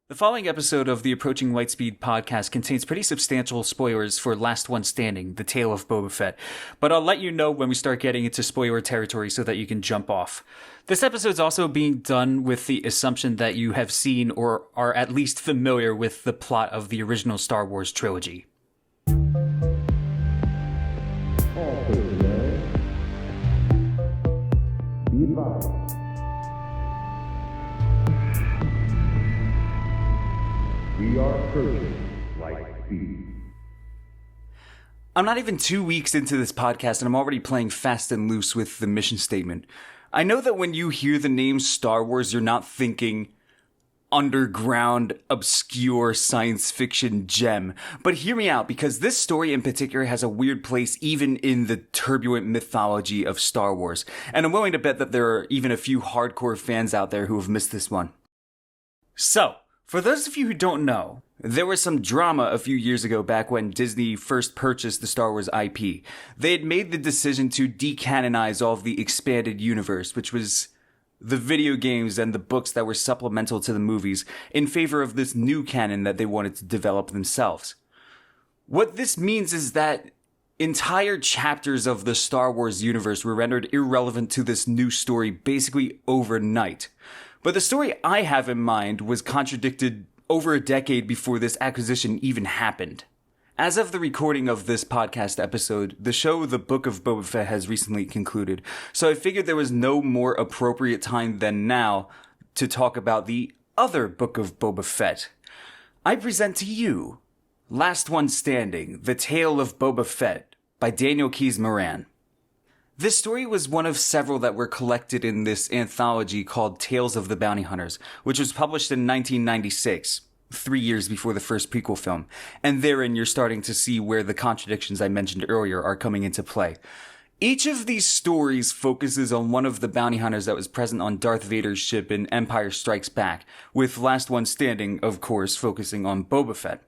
The following episode of the Approaching Lightspeed podcast contains pretty substantial spoilers for Last One Standing, The Tale of Boba Fett, but I'll let you know when we start getting into spoiler territory so that you can jump off. This episode's also being done with the assumption that you have seen or are at least familiar with the plot of the original Star Wars trilogy. We are approaching Lightspeed. I'm not even 2 weeks into this podcast and I'm already playing fast and loose with the mission statement. I know that when you hear the name Star Wars, you're not thinking underground, obscure science fiction gem. But hear me out, because this story in particular has a weird place even in the turbulent mythology of Star Wars. And I'm willing to bet that there are even a few hardcore fans out there who have missed this one. So, for those of you who don't know, there was some drama a few years ago back when Disney first purchased the Star Wars IP. They had made the decision to decanonize all of the expanded universe, which was the video games and the books that were supplemental to the movies, in favor of this new canon that they wanted to develop themselves. What this means is that entire chapters of the Star Wars universe were rendered irrelevant to this new story basically overnight. But the story I have in mind was contradicted over a decade before this acquisition even happened. As of the recording of this podcast episode, the show The Book of Boba Fett has recently concluded, so I figured there was no more appropriate time than now to talk about the other Book of Boba Fett. I present to you Last One Standing, The Tale of Boba Fett by Daniel Keyes Moran. This story was one of several that were collected in this anthology called Tales of the Bounty Hunters, which was published in 1996, 3 years before the first prequel film, and therein you're starting to see where the contradictions I mentioned earlier are coming into play. Each of these stories focuses on one of the bounty hunters that was present on Darth Vader's ship in Empire Strikes Back, with Last One Standing, of course, focusing on Boba Fett.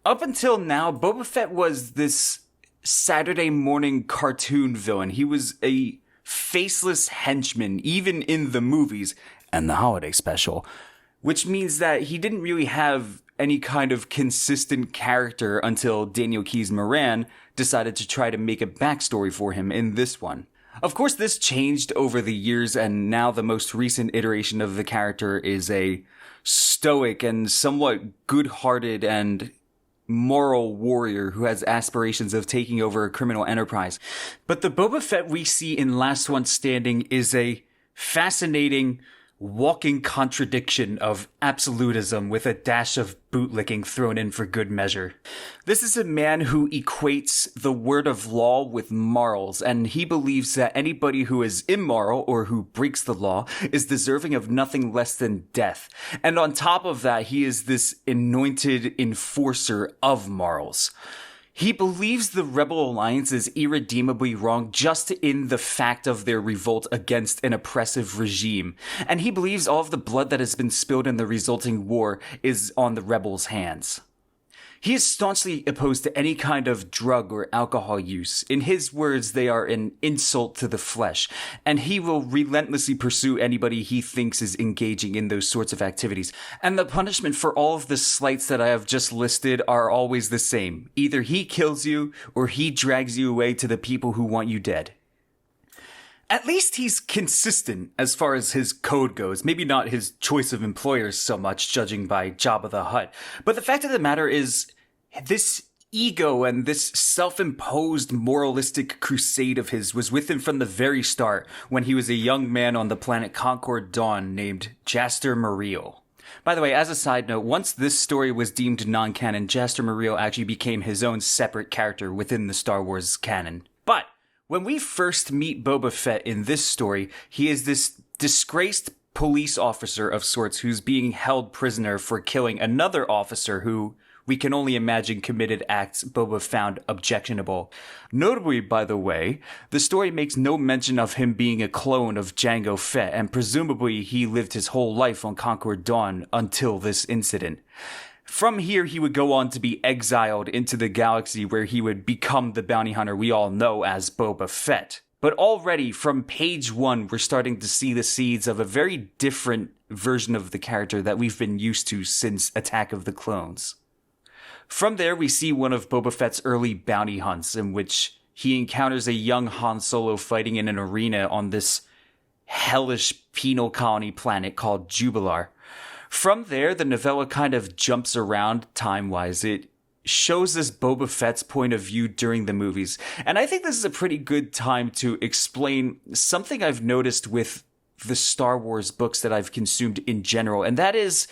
Up until now, Boba Fett was this Saturday morning cartoon villain. He was a faceless henchman, even in the movies and the holiday special, which means that he didn't really have any kind of consistent character until Daniel Keyes Moran decided to try to make a backstory for him in this one. Of course, this changed over the years, and now the most recent iteration of the character is a stoic and somewhat good-hearted and moral warrior who has aspirations of taking over a criminal enterprise. But the Boba Fett we see in Last One Standing is a fascinating, walking contradiction of absolutism with a dash of bootlicking thrown in for good measure. This is a man who equates the word of law with morals, and he believes that anybody who is immoral or who breaks the law is deserving of nothing less than death. And on top of that, he is this anointed enforcer of morals. He believes the Rebel Alliance is irredeemably wrong just in the fact of their revolt against an oppressive regime. And he believes all of the blood that has been spilled in the resulting war is on the rebels' hands. He is staunchly opposed to any kind of drug or alcohol use. In his words, they are an insult to the flesh, and he will relentlessly pursue anybody he thinks is engaging in those sorts of activities. And the punishment for all of the slights that I have just listed are always the same. Either he kills you, or he drags you away to the people who want you dead. At least he's consistent as far as his code goes. Maybe not his choice of employers so much, judging by Jabba the Hutt. But the fact of the matter is, this ego and this self-imposed moralistic crusade of his was with him from the very start, when he was a young man on the planet Concord Dawn named Jaster Muriel. By the way, as a side note, once this story was deemed non-canon, Jaster Muriel actually became his own separate character within the Star Wars canon. But when we first meet Boba Fett in this story, he is this disgraced police officer of sorts who's being held prisoner for killing another officer who we can only imagine committed acts Boba found objectionable. Notably, by the way, the story makes no mention of him being a clone of Jango Fett, and presumably he lived his whole life on Concord Dawn until this incident. From here, he would go on to be exiled into the galaxy, where he would become the bounty hunter we all know as Boba Fett. But already from page 1, we're starting to see the seeds of a very different version of the character that we've been used to since Attack of the Clones. From there, we see one of Boba Fett's early bounty hunts in which he encounters a young Han Solo fighting in an arena on this hellish penal colony planet called Jubilar. From there, the novella kind of jumps around time-wise. It shows us Boba Fett's point of view during the movies. And I think this is a pretty good time to explain something I've noticed with the Star Wars books that I've consumed in general. And that is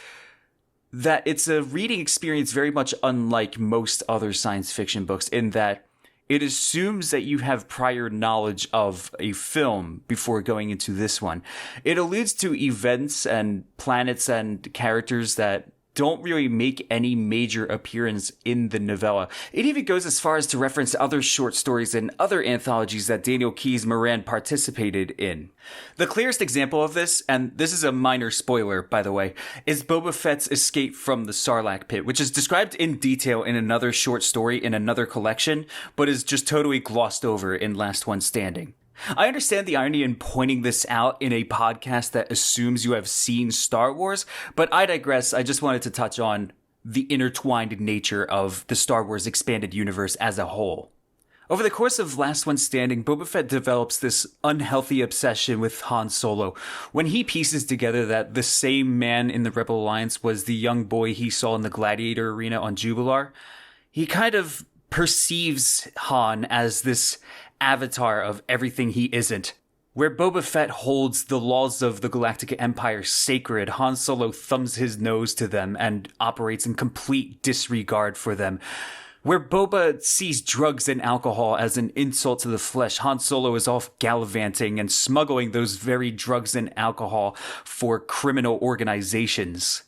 that it's a reading experience very much unlike most other science fiction books in that it assumes that you have prior knowledge of a film before going into this one. It alludes to events and planets and characters that don't really make any major appearance in the novella. It even goes as far as to reference other short stories and other anthologies that Daniel Keyes Moran participated in. The clearest example of this, and this is a minor spoiler, by the way, is Boba Fett's escape from the Sarlacc pit, which is described in detail in another short story in another collection, but is just totally glossed over in Last One Standing. I understand the irony in pointing this out in a podcast that assumes you have seen Star Wars, but I digress. I just wanted to touch on the intertwined nature of the Star Wars expanded universe as a whole. Over the course of Last One Standing, Boba Fett develops this unhealthy obsession with Han Solo. When he pieces together that the same man in the Rebel Alliance was the young boy he saw in the Gladiator arena on Jubilar, he kind of perceives Han as this avatar of everything he isn't. Where Boba Fett holds the laws of the Galactic Empire sacred, Han Solo thumbs his nose to them and operates in complete disregard for them. Where Boba sees drugs and alcohol as an insult to the flesh, Han Solo is off gallivanting and smuggling those very drugs and alcohol for criminal organizations.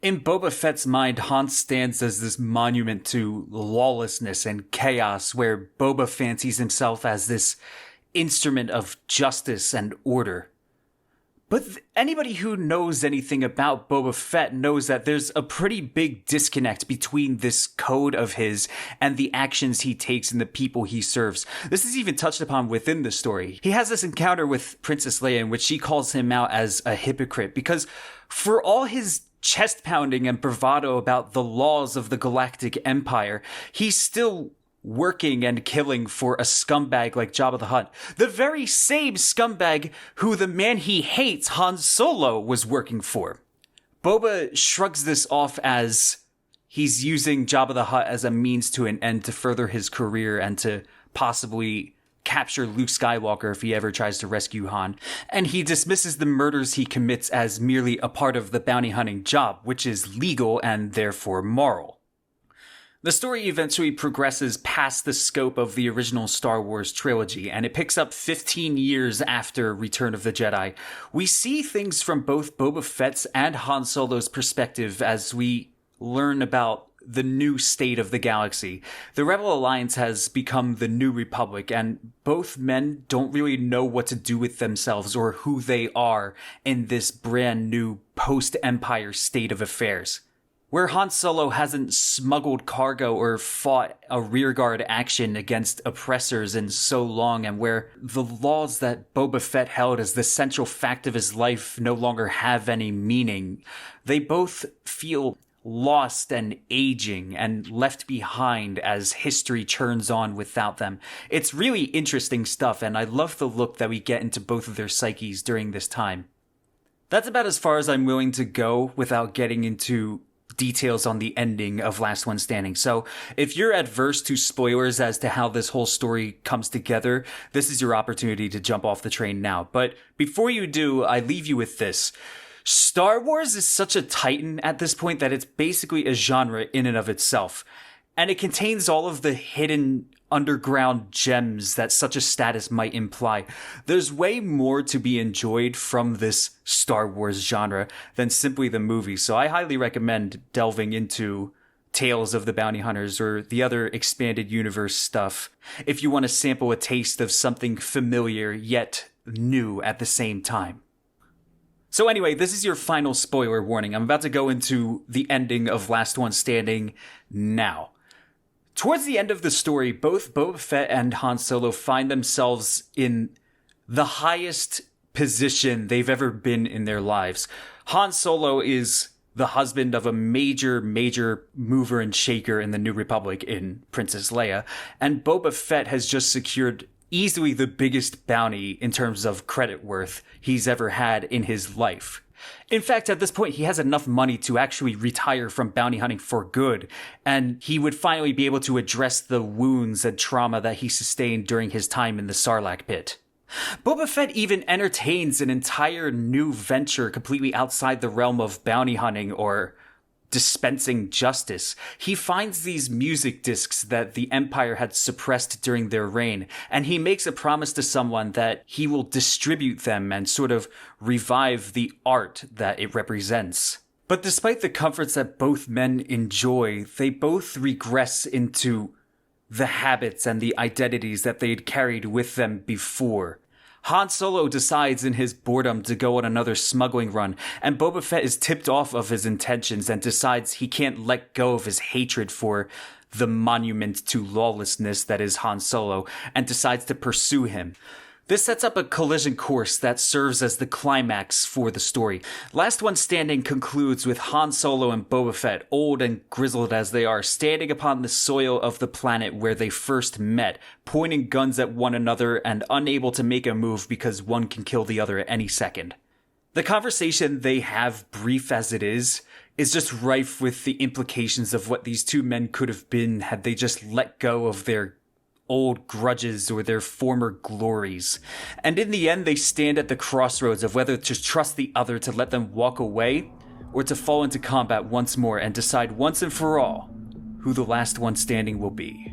In Boba Fett's mind, Han stands as this monument to lawlessness and chaos, where Boba fancies himself as this instrument of justice and order. But anybody who knows anything about Boba Fett knows that there's a pretty big disconnect between this code of his and the actions he takes and the people he serves. This is even touched upon within the story. He has this encounter with Princess Leia in which she calls him out as a hypocrite because for all his chest pounding and bravado about the laws of the Galactic Empire, he's still working and killing for a scumbag like Jabba the Hutt. The very same scumbag who the man he hates, Han Solo, was working for. Boba shrugs this off as he's using Jabba the Hutt as a means to an end to further his career and to possibly capture Luke Skywalker if he ever tries to rescue Han. And he dismisses the murders he commits as merely a part of the bounty hunting job, which is legal and therefore moral. The story eventually progresses past the scope of the original Star Wars trilogy, and it picks up 15 years after Return of the Jedi. We see things from both Boba Fett's and Han Solo's perspective as we learn about the new state of the galaxy. The Rebel Alliance has become the New Republic, and both men don't really know what to do with themselves or who they are in this brand new post-Empire state of affairs. Where Han Solo hasn't smuggled cargo or fought a rearguard action against oppressors in so long, and where the laws that Boba Fett held as the central fact of his life no longer have any meaning, they both feel lost and aging and left behind as history churns on without them. It's really interesting stuff, and I love the look that we get into both of their psyches during this time. That's about as far as I'm willing to go without getting into details on the ending of Last One Standing. So if you're adverse to spoilers as to how this whole story comes together, this is your opportunity to jump off the train now. But before you do, I leave you with this. Star Wars is such a titan at this point that it's basically a genre in and of itself. And it contains all of the hidden underground gems that such a status might imply. There's way more to be enjoyed from this Star Wars genre than simply the movie, so I highly recommend delving into Tales of the Bounty Hunters or the other expanded universe stuff if you want to sample a taste of something familiar yet new at the same time. So anyway, this is your final spoiler warning. I'm about to go into the ending of Last One Standing now. Towards the end of the story, both Boba Fett and Han Solo find themselves in the highest position they've ever been in their lives. Han Solo is the husband of a major mover and shaker in the New Republic in Princess Leia, and Boba Fett has just secured easily the biggest bounty in terms of credit worth he's ever had in his life. In fact, at this point, he has enough money to actually retire from bounty hunting for good, and he would finally be able to address the wounds and trauma that he sustained during his time in the Sarlacc pit. Boba Fett even entertains an entire new venture completely outside the realm of bounty hunting or dispensing justice. He finds these music discs that the Empire had suppressed during their reign, and he makes a promise to someone that he will distribute them and sort of revive the art that it represents. But despite the comforts that both men enjoy, they both regress into the habits and the identities that they'd carried with them before. Han Solo decides in his boredom to go on another smuggling run, and Boba Fett is tipped off of his intentions and decides he can't let go of his hatred for the monument to lawlessness that is Han Solo, and decides to pursue him. This sets up a collision course that serves as the climax for the story. Last One Standing concludes with Han Solo and Boba Fett, old and grizzled as they are, standing upon the soil of the planet where they first met, pointing guns at one another and unable to make a move because one can kill the other at any second. The conversation they have, brief as it is just rife with the implications of what these two men could have been had they just let go of their old grudges or their former glories. And in the end, they stand at the crossroads of whether to trust the other to let them walk away or to fall into combat once more and decide once and for all who the last one standing will be.